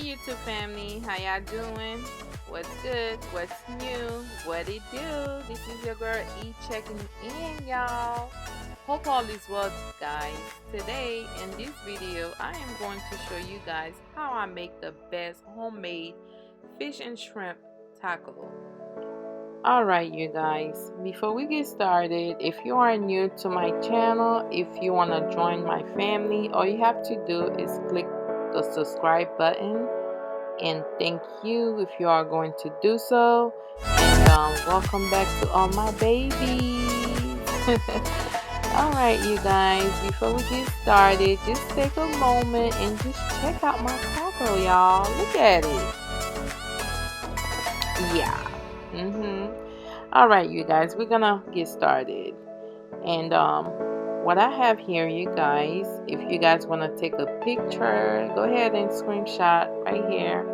YouTube family, how y'all doing? What's good? What's new? What it do? This is your girl E checking in, y'all. Hope all is well, guys. Today in this video, I am going to show you guys how I make the best homemade fish and shrimp taco. Alright, you guys, before we get started, if you are new to my channel, if you want to join my family, all you have to do is click the subscribe button, and thank you if you are going to do so. And welcome back to all my babies. Alright, you guys, before we get started, just take a moment and just check out my taco, y'all. Look at it. Yeah. Alright, you guys, we're gonna get started. And what I have here, you guys, if you guys want to take a picture, go ahead and screenshot right here.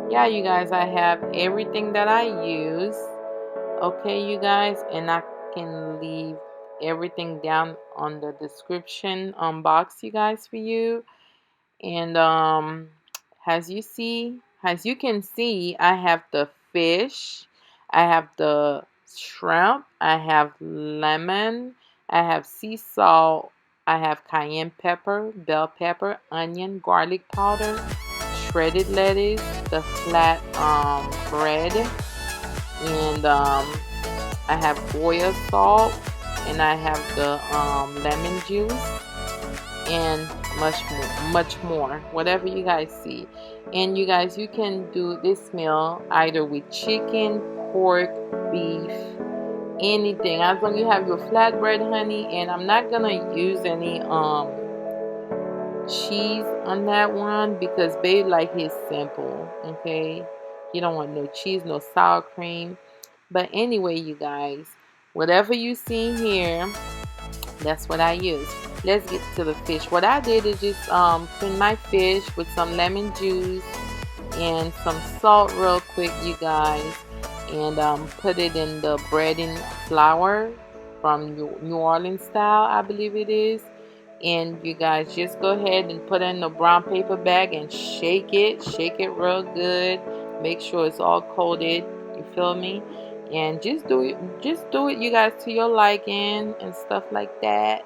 Yeah, you guys, I have everything that I use. Okay, you guys, and I can leave everything down on the description box, you guys, for you. And as you can see, I have the fish, I have the shrimp, I have lemon, I have sea salt, I have cayenne pepper, bell pepper, onion, garlic powder, shredded lettuce, the flat bread, and I have Goya salt, and I have the lemon juice, and much more, whatever you guys see. And you guys, you can do this meal either with chicken, pork, beef, anything, as long as you have your flatbread, honey. And I'm not gonna use any cheese on that one because babe like his simple. Okay, you don't want no cheese, no sour cream. But anyway, you guys, whatever you see here, that's what I use. Let's get to the fish. What I did is just clean my fish with some lemon juice and some salt real quick, you guys, and put it in the breading flour from New Orleans style, I believe it is. And you guys just go ahead and put it in the brown paper bag and shake it real good. Make sure it's all coated, you feel me? And just do it, you guys, to your liking and stuff like that.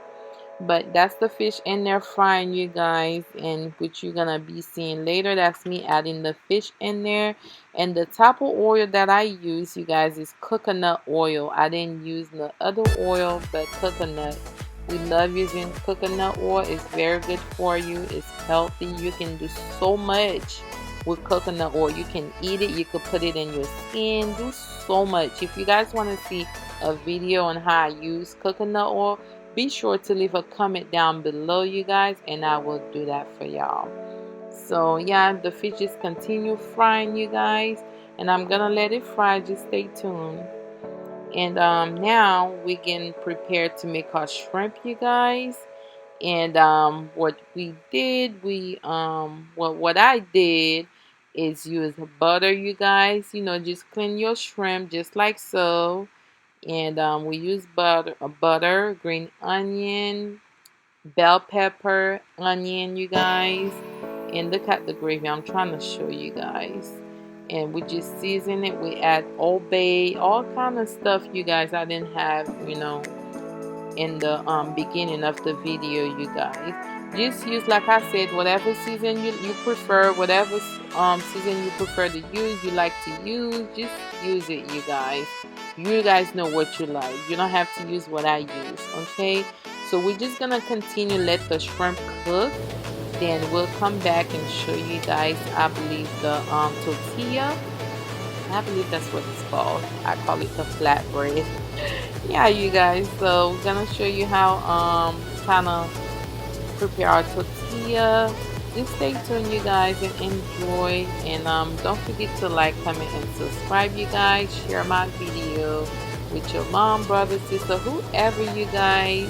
But that's the fish in there frying, you guys, and which you're gonna be seeing later. That's me adding the fish in there. And the type of oil that I use, you guys, is coconut oil. I didn't use no other oil but coconut. We love using coconut oil. It's very good for you. It's healthy. You can do so much with coconut oil. You can eat it, you could put it in your skin, do so much. If you guys want to see a video on how I use coconut oil, be sure to leave a comment down below, you guys, and I will do that for y'all. So yeah, the fish just continue frying, you guys, and I'm gonna let it fry. Just stay tuned. And now we can prepare to make our shrimp, you guys. And what we did, what I did is use butter, you guys. You know, just clean your shrimp just like so. And we use butter, green onion, bell pepper, onion, you guys. And look at the gravy. I'm trying to show you guys. And we just season it. We add Old Bay, all kind of stuff, you guys. I didn't have, you know, in the beginning of the video, you guys. Just use, like I said, whatever season you prefer, whatever season you prefer to use, you like to use, just use it, you guys. You guys know what you like. You don't have to use what I use, okay? So we're just gonna continue, let the shrimp cook. Then we'll come back and show you guys, I believe, the tortilla. I believe that's what it's called. I call it the flatbread. Yeah, you guys, so we're gonna show you how kind of prepare our tortilla. Just stay tuned, you guys, and enjoy. And don't forget to like, comment, and subscribe, you guys. Share my video with your mom, brother, sister, whoever, you guys.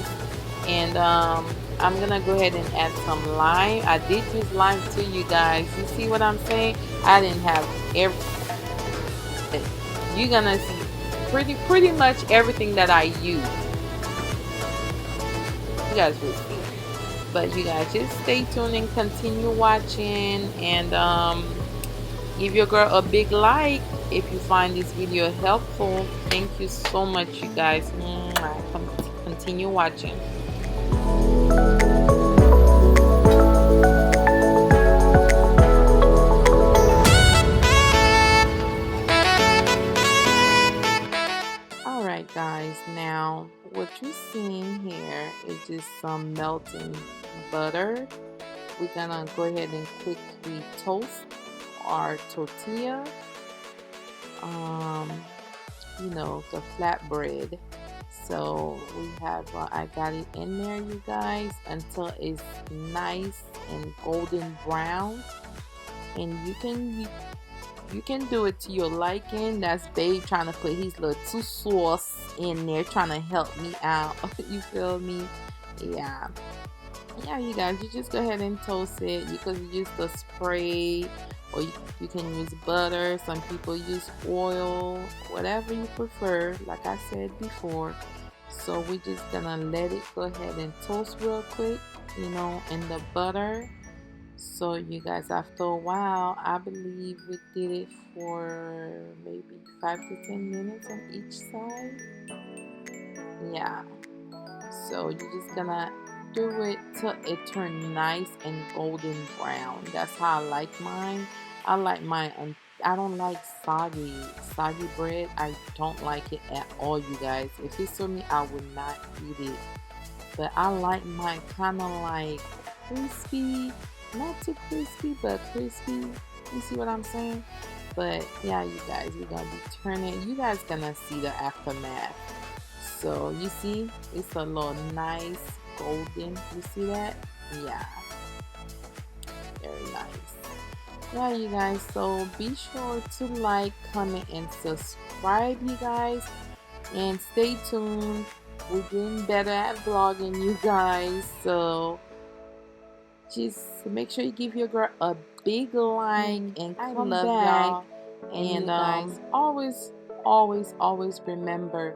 And I'm gonna go ahead and add some lime. I did use lime too, you guys. You see what I'm saying? I didn't have everything. You're gonna see pretty much everything that I use. You guys will see. But you guys just stay tuned and continue watching. And Give your girl a big like if you find this video helpful. Thank you so much, you guys. Continue watching. Alright guys, now what you're seeing here is just some melting butter. We're gonna go ahead and quickly toast our tortilla, you know, the flatbread. So we have I got it in there, you guys, until it's nice and golden brown. And you can do it to your liking. That's Babe trying to put his little two sauce in there, trying to help me out. You feel me? Yeah. Yeah, you guys, you just go ahead and toast it. You can use the spray, or you can use butter. Some people use oil, whatever you prefer, like I said before. So we're just gonna let it go ahead and toast real quick, you know, in the butter. So you guys, after a while, I believe we did it for maybe 5 to 10 minutes on each side. Yeah. So you're just gonna do it till it turn nice and golden brown. That's how I like mine. I like mine. I don't like soggy bread. I don't like it at all, you guys. If it's for me, I would not eat it. But I like mine kind of like crispy, not too crispy, but crispy. You see what I'm saying? But yeah, you guys, we're gonna be turning. You guys gonna see the aftermath. So you see, it's a little nice golden. You see that? Yeah, very nice. Yeah, you guys. So be sure to like, comment, and subscribe, you guys. And stay tuned. We're getting better at vlogging, you guys. So just make sure you give your girl a big like and I come love back. Y'all. And guys, always remember,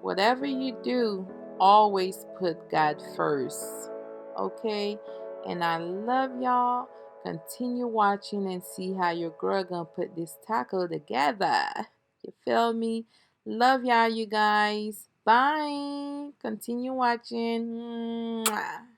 whatever you do, always put God first. Okay? And I love y'all. Continue watching and see how your girl gonna put this taco together. You feel me? Love y'all, you guys. Bye. Continue watching. Mwah.